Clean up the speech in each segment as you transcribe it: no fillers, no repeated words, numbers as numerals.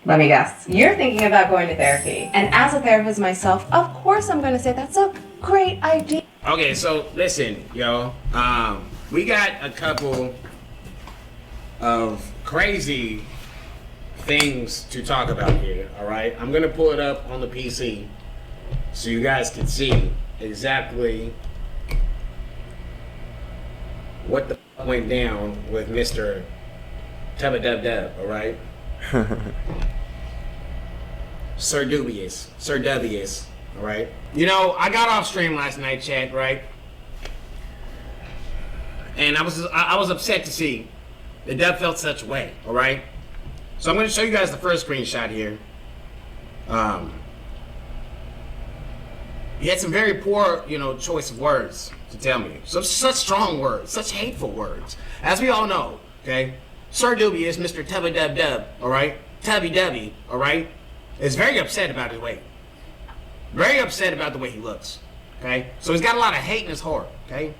Let me guess. You're thinking about going to therapy. And as a therapist myself, of course I'm going to say that's a great idea. Okay, so listen, yo. We got a couple of crazy things to talk about here, alright? I'm going to pull it up on the PC so you guys can see exactly what the fuck went down with Mr. Tubba Dub Dub, alright? Sir Dubious, alright? You know, I got off stream last night, chat, right? And I was upset to see that Dub felt such a way, alright? So I'm going to show you guys the first screenshot here. He had some very poor, choice of words to tell me. Such strong words, such hateful words. As we all know, okay? Sir Dubious, Mr. Tubby Dub Dub, alright? Tubby Dubby, alright? Is very upset about his weight. Very upset about the way he looks, okay? So he's got a lot of hate in his heart, okay?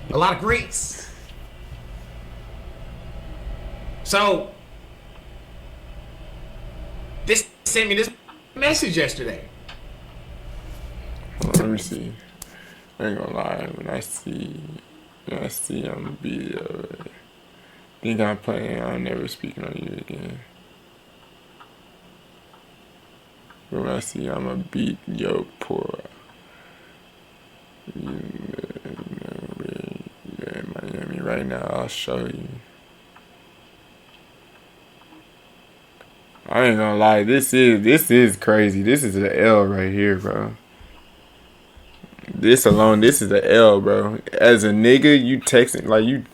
A lot of grease. So, this sent me this message yesterday. Let me see. I ain't gonna lie. When I see I'm gonna be. Think I'm playing. I'm never speaking on you again. When I see I'm gonna beat your poor. You in Miami right now. I'll show you. I ain't gonna lie. This is crazy. This is an L right here, bro. This is an L, bro. As a nigga, you texting like you,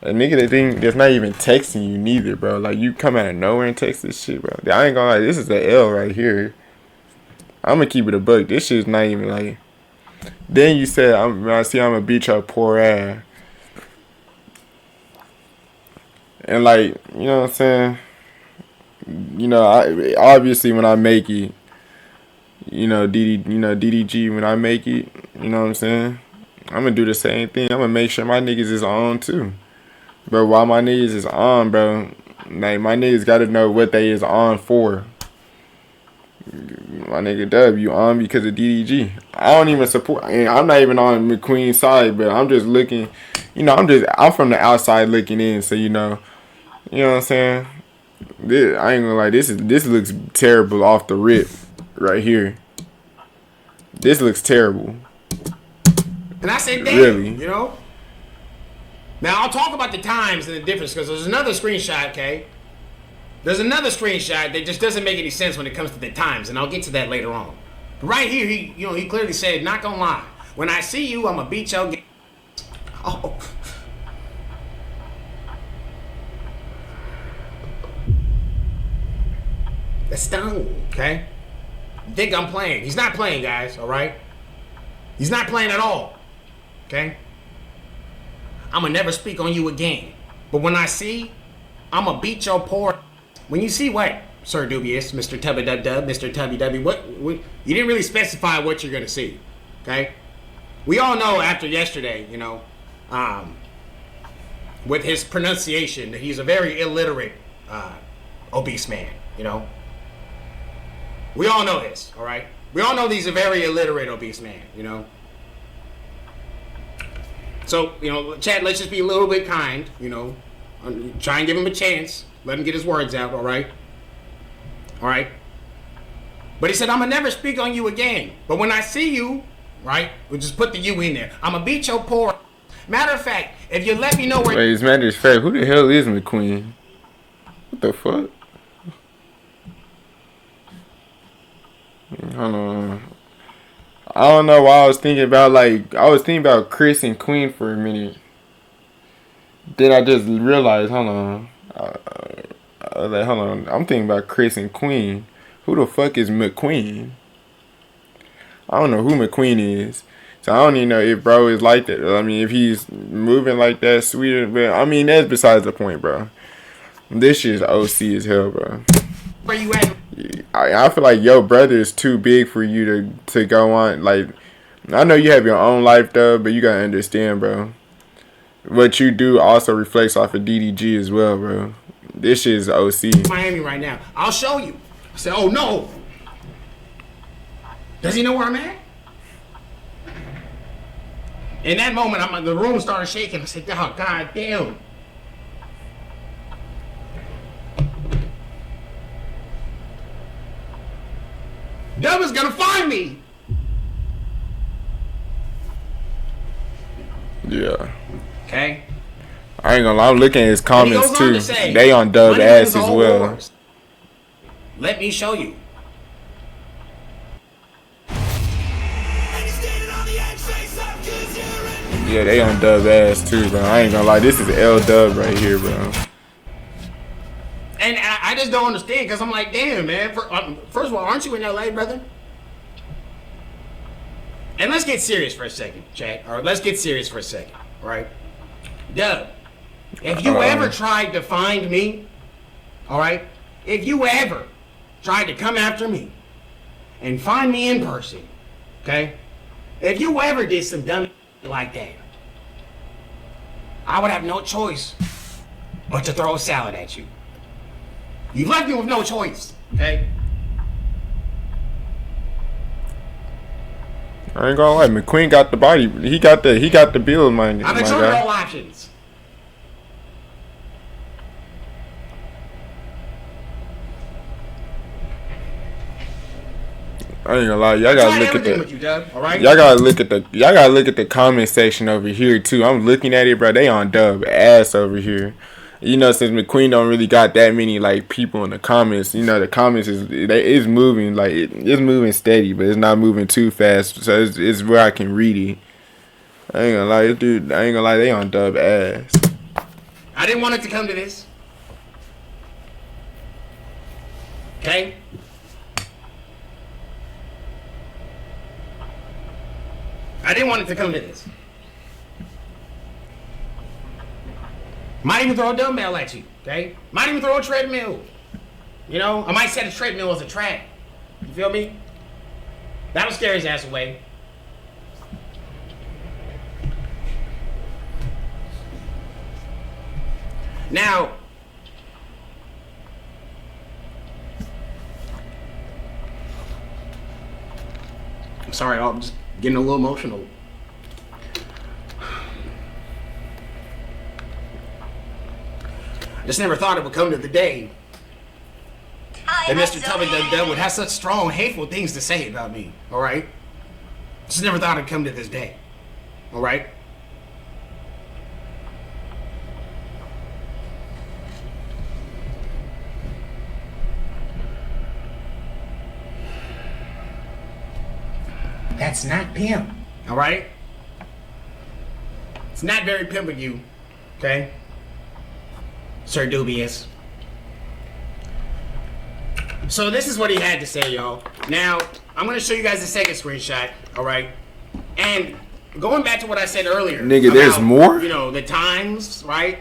a nigga that's not even texting you neither, bro. Like you come out of nowhere and text this shit, bro. I ain't gonna lie, this is an L right here. I'm gonna keep it a buck. This shit's not even like. Then you said I'm gonna beat your poor ass, and like you know what I'm saying. I obviously when I make it. DDG, when I make it, you know what I'm saying? I'm gonna do the same thing. I'm gonna make sure my niggas is on too. Bro, while my niggas is on, bro, like my niggas gotta know what they is on for. My nigga Dub, you on because of DDG. I don't even support, I'm not even on Mcqueen's side, but I'm just looking, I'm from the outside looking in, so you know what I'm saying? I ain't gonna lie, this looks terrible off the rip. Right here. This looks terrible. And I say, damn, really? Now, I'll talk about the times and the difference, because there's another screenshot, okay? There's another screenshot that just doesn't make any sense when it comes to the times, and I'll get to that later on. But right here, he clearly said, not gonna lie, when I see you, I'm gonna beat your game. Oh. That's stung, okay? You think I'm playing. He's not playing, guys, alright? He's not playing at all. Okay? I'ma never speak on you again. But when I see, I'ma beat your poor. When you see what, Sir Dubious, Mr. Tubby Dub Dub, Mr. Tubby Dubby, what you didn't really specify what you're gonna see. Okay? We all know after yesterday, with his pronunciation, that he's a very illiterate, obese man, We all know this, all right? We all know he's a very illiterate, obese man, So, chat, let's just be a little bit kind, Try and give him a chance. Let him get his words out, all right? All right? But he said, I'm going to never speak on you again. But when I see you, right, we'll just put the you in there. I'm going to beat your poor. Matter of fact, if you let me know where... Wait, as a matter of fact, who the hell is Mcqueen? What the fuck? Hold on. I don't know why I was thinking about Chris and Queen for a minute. Then I just realized, hold on. Hold on. I'm thinking about Chris and Queen. Who the fuck is Mcqueen? I don't know who Mcqueen is. So I don't even know if bro is like that. I mean, if he's moving like that, sweeter. But I mean, that's besides the point, bro. This shit is OC as hell, bro. Where you at? I feel like your brother is too big for you to go on. Like, I know you have your own life, though, but you gotta understand, bro. What you do also reflects off of DDG as well, bro. This shit is OC. Miami right now. I'll show you. I said, oh no. Does he know where I'm at? In that moment, the room started shaking. I said, oh, God damn. Dub is gonna find me. Yeah. Okay. I ain't gonna lie, I'm looking at his comments And he goes on too. to say, They on Dub money ass wins as all well. wars. Let me show you. Yeah, they on Dub ass too, bro. I ain't gonna lie, this is L Dub right here, bro. And I just don't understand, because I'm like, damn, man. First of all, aren't you in LA, brother? And let's get serious for a second, chat. Or let's get serious for a second, all right? Dub, if you ever tried to find me, all right? If you ever tried to come after me and find me in person, okay? If you ever did some dumb like that, I would have no choice but to throw a salad at you. You left me with no choice, okay? I ain't gonna lie, Mcqueen got the body. He got the build, my I've guy. explored all options. I ain't gonna lie, y'all I gotta tried look at everything the with you, Dub, all right? y'all gotta look at the comment section over here too. I'm looking at it, bro. They on Dub ass over here. You know, since Mcqueen don't really got that many like people in the comments, you know, the comments is moving like it's moving steady, but it's not moving too fast. So it's where I can read it. I ain't gonna lie, dude. I ain't gonna lie, they on Dub ass. I didn't want it to come to this. Okay? I didn't want it to come to this. Might even throw a dumbbell at you, okay? Might even throw a treadmill. You know, I might set a treadmill as a track. You feel me? That'll scare his ass away. Now, I'm sorry, I'm just getting a little emotional. I just never thought it would come to the day that Mr. Tubby Dub would have such strong, hateful things to say about me, alright? Just never thought it'd come to this day, alright? That's not pimp, alright? It's not very pimp of you, okay? Sir Dubious. So this is what he had to say, y'all. Now, I'm gonna show you guys the second screenshot, alright? And going back to what I said earlier. Nigga, about, there's more? You know, the times, right?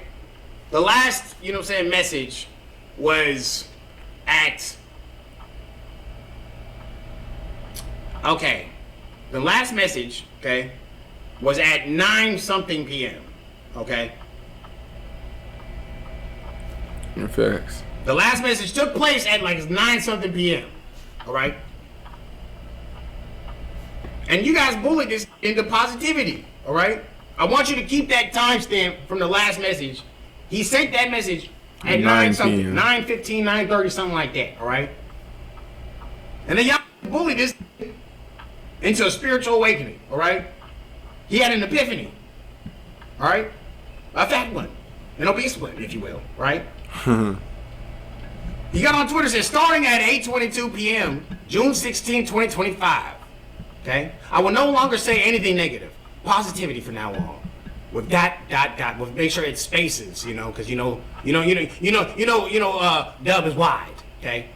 The last, you know what I'm saying, message was at... Okay. The last message, okay, was at 9-something p.m., okay? Facts. The last message took place at like 9-something p.m., alright? And you guys bullied this into positivity, alright? I want you to keep that timestamp from the last message. He sent that message at 9-something, 9:15, 9:30, something like that, alright? And then y'all bullied this into a spiritual awakening, alright? He had an epiphany, alright? A fat one, an obese one, if you will, right? He got on Twitter, said, starting at 8:22 p.m., June 16, 2025, okay? I will no longer say anything negative. Positivity from now on. With dot, with make sure it's spaces, you know, because Dub is wide, okay?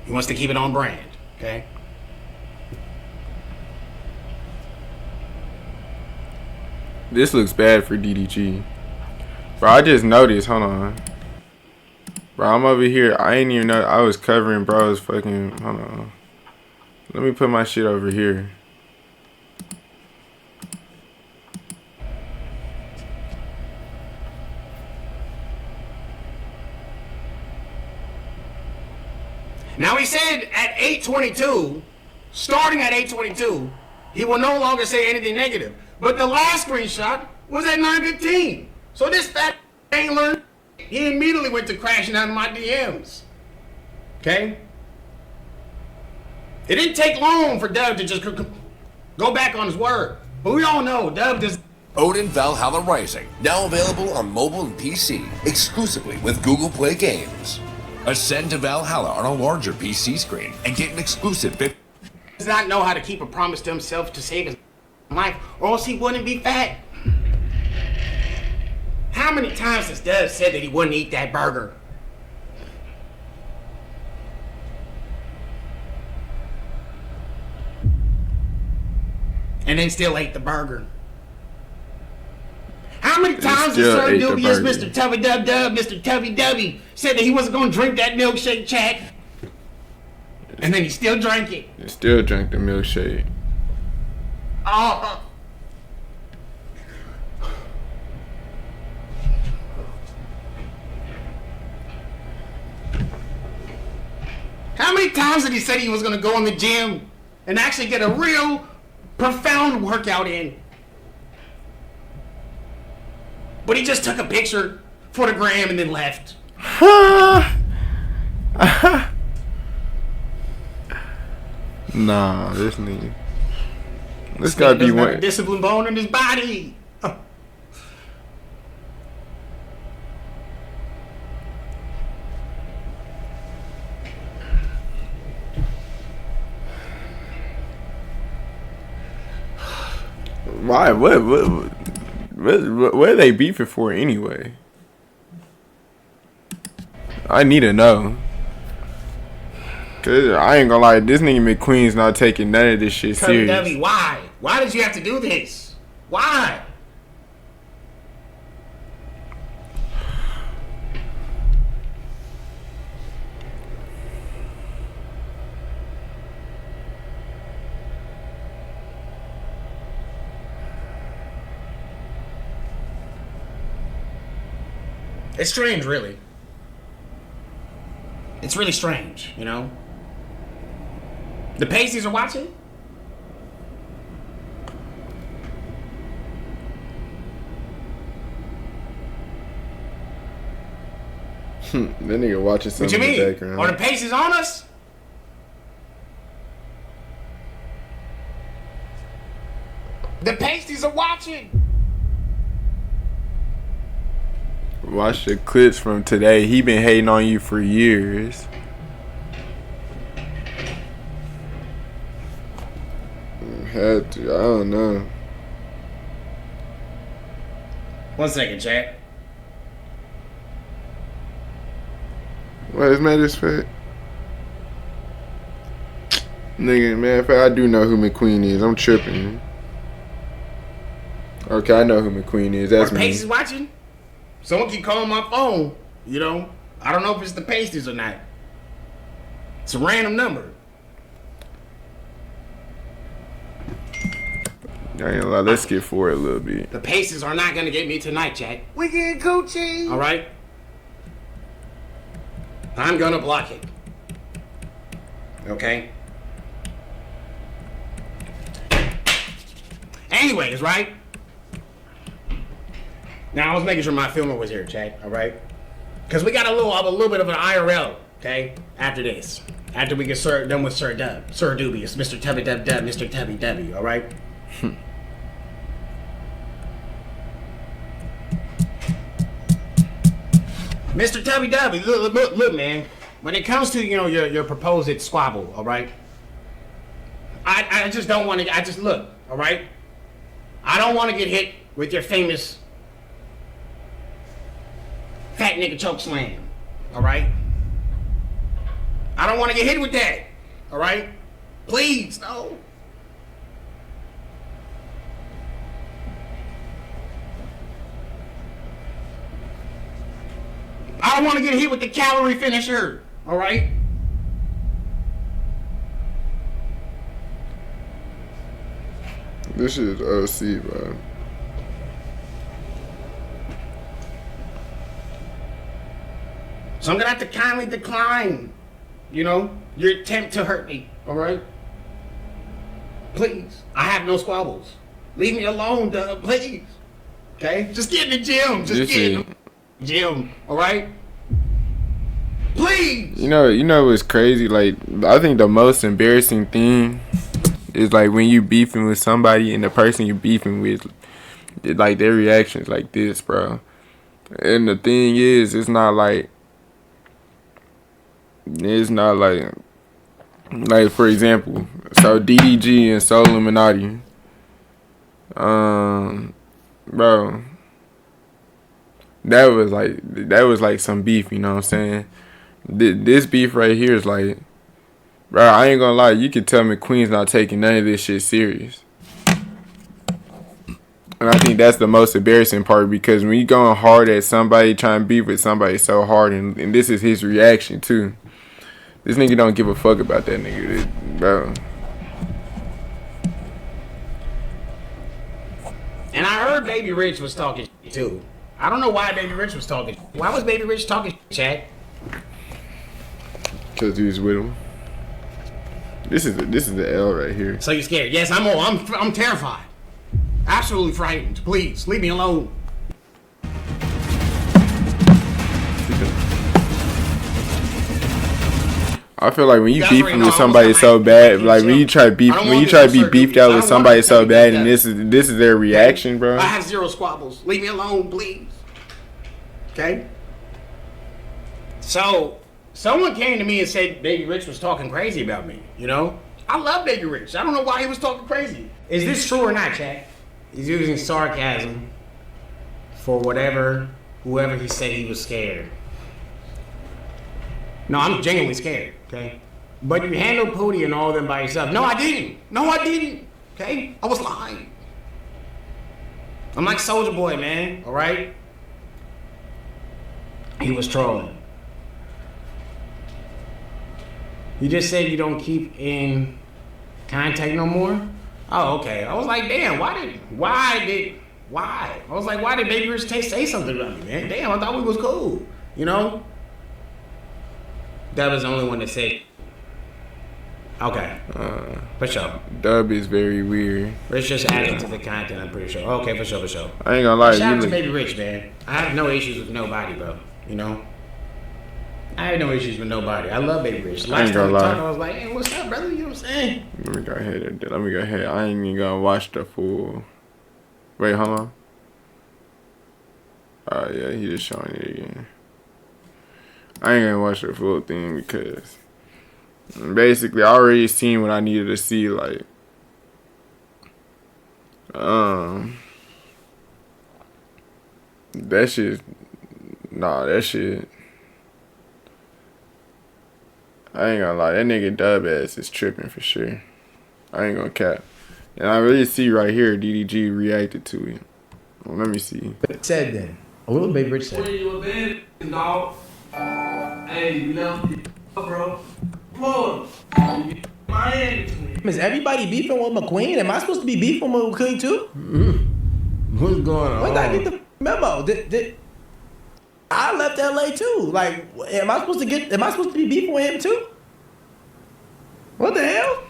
He wants to keep it on brand, okay? This looks bad for DDG. Bro, I just noticed. Hold on. Bro, I'm over here. I ain't even know I was covering bro's fucking... Hold on. Let me put my shit over here. Now he said at 8:22, starting at 8:22, he will no longer say anything negative. But the last screenshot was at 9:15. So this fat ain't learned. He immediately went to crashing out of my DMs. Okay? It didn't take long for Dub to just go back on his word. But we all know Dub just... Odin Valhalla Rising, now available on mobile and PC, exclusively with Google Play Games. Ascend to Valhalla on a larger PC screen and get an exclusive does not know how to keep a promise to himself to save his life, or else he wouldn't be fat. How many times has Dub said that he wouldn't eat that burger? And then still ate the burger. How many times has Sir Dubious, Mr. Tubby Dub Dub, Mr. Tubby Dubby said that he wasn't going to drink that milkshake, chat? And then he still drank it. He still drank the milkshake. Oh. How many times did he say he was going to go in the gym and actually get a real profound workout in? But he just took a picture for the gram and then left. Nah, this nigga. This gotta be one discipline bone in his body. Why? What are they beefing for anyway? I need to know. Cause I ain't gonna lie, this nigga Mcqueen's not taking none of this shit serious. Debbie, why? Why did you have to do this? Why? It's strange, really. It's really strange, you know? The Pasties are watching? That nigga watching something What you mean? in the background. Are the Pasties on us? The Pasties are watching! Watch the clips from today. He been hating on you for years. Had to. I don't know. 1 second, chat. What is Matter's fat? Nigga, man, if I do know who Mcqueen is, I'm tripping. Okay, I know who Mcqueen is. That's Are the me. Pasties watching? Someone keep calling my phone, you know? I don't know if it's the Pasties or not. It's a random number. I ain't gonna lie, let's skip forward a little bit. The Pasties are not gonna get me tonight, chat. We get Gucci. All right. I'm gonna block it. Okay. Anyways, right? Now I was making sure my filmer was here, chat. All right. Because we got a little bit of an IRL. Okay. After this, after we get done with Sir Dub, Sir Dubious, Mr. Tubby Dub Dub, Mr. Tubby Dubby. All right. Mr. Tubby Dubby, look, man. When it comes to, you know, your proposed squabble, all right? I just don't want to, I just look, all right? I don't want to get hit with your famous fat nigga choke slam, all right? I don't want to get hit with that, all right? Please, no. I don't want to get hit with the calorie finisher, all right? This is OC, bro. So I'm gonna have to kindly decline You know, your attempt to hurt me, all right? Please. I have no squabbles. Leave me alone, Dub, please. Okay? Just get in the gym. Just get in the gym, all right? Please. You know what's crazy? Like, I think the most embarrassing thing is like when you beefing with somebody and the person you beefing with, like their reactions like this, bro. And the thing is, it's not like for example, so DDG and Soul Illuminati, bro, that was like some beef, you know what I'm saying? This beef right here is like, bro, I ain't gonna lie, you can tell Mcqueen's not taking none of this shit serious. And I think that's the most embarrassing part, because when you going hard at somebody, trying to beef with somebody so hard, and this is his reaction too. This nigga don't give a fuck about that nigga, bro. And I heard Baby Rich was talking shit too. I don't know why Baby Rich was talking. Why was Baby Rich talking shit, Chad? Cause he was with him. This is the L right here. So you scared? Yes, I'm terrified. Absolutely frightened. Please leave me alone. I feel like when you beefing with somebody so bad, like when you try to be beefed out with somebody so bad, and this is their reaction, bro. I have zero squabbles. Leave me alone, please. Okay. So someone came to me and said Baby Rich was talking crazy about me. You know, I love Baby Rich. I don't know why he was talking crazy. Is this true or not, Chad? He's using sarcasm for whoever he said he was scared. No, I'm genuinely scared, okay? But you handled Pootie and all of them by yourself. No, I didn't. Okay? I was lying. I'm like Soulja Boy, man, all right? He was trolling. You just said you don't keep in contact no more? Oh, okay. I was like, damn, why? I was like, why did Baby Rich say something about me, man? Damn, I thought we was cool, you know? Dub is the only one that said. Okay. For sure. Dub is very weird. Rich just added to the content, I'm pretty sure. Okay, for sure. I ain't gonna lie. Shout out to Baby Rich, man. I have no issues with nobody, bro. You know? I have no issues with nobody. I love Baby Rich. Last time we talked, I was like, hey, what's up, brother? You know what I'm saying? Let me go ahead. I ain't even gonna watch the full. Wait, hold on. Oh, yeah, he just showing it again. I ain't gonna watch the full thing because basically I already seen what I needed to see. Like, that shit. I ain't gonna lie, that nigga Dub ass is tripping for sure. I ain't gonna cap. And I really see right here DDG reacted to it. Well, let me see. Said then. What will Baby Rich say? What are you abandoned, dog? Hey, you left me, bro. Come on. Miami. Is everybody beefing with Mcqueen? Am I supposed to be beefing with Mcqueen too? What's going on? When did I get the memo? I left LA too. Like, am I supposed to be beefing with him too? What the hell?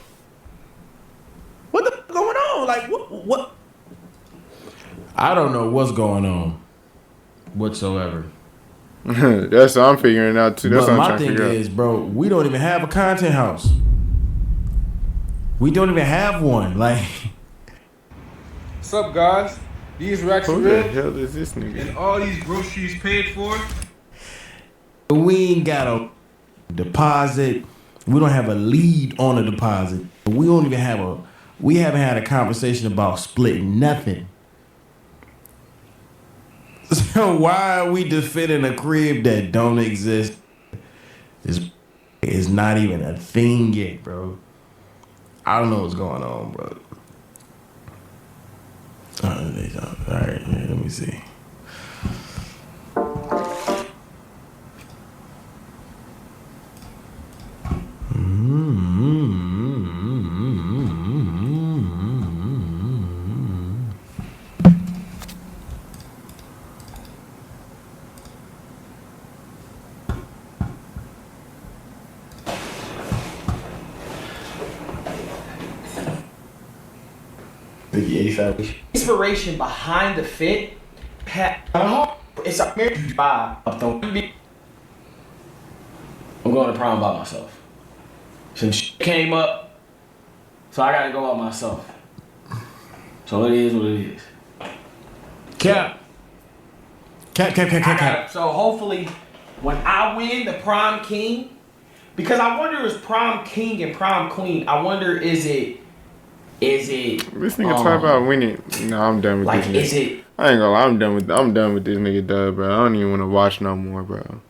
What the f- going on? Like, what? I don't know what's going on whatsoever. That's what I'm figuring out too. That's But what I'm my trying to thing figure out. is, bro, we don't even have a content house. We don't even have one. Like, What's up, guys? These racks are Who the real, hell is this nigga? and all these groceries paid for. we ain't got a deposit. We don't have a lead on a deposit. We don't even have we haven't had a conversation about splitting nothing. So why are we defending a crib that don't exist? Is not even a thing yet, bro. I don't know what's going on, bro. All right, let me see. 50, Inspiration behind the fit. It's a vibe. I'm going to prom by myself. Some shit came up, so I gotta go out myself. So it is what it is. Cap. So hopefully, when I win the prom king, because I wonder is prom king and prom queen. I wonder is it? This nigga talk about winning. No, I'm done with like this nigga. is it? I ain't gonna lie, I'm done with this nigga, dub, bro. I don't even want to watch no more, bro.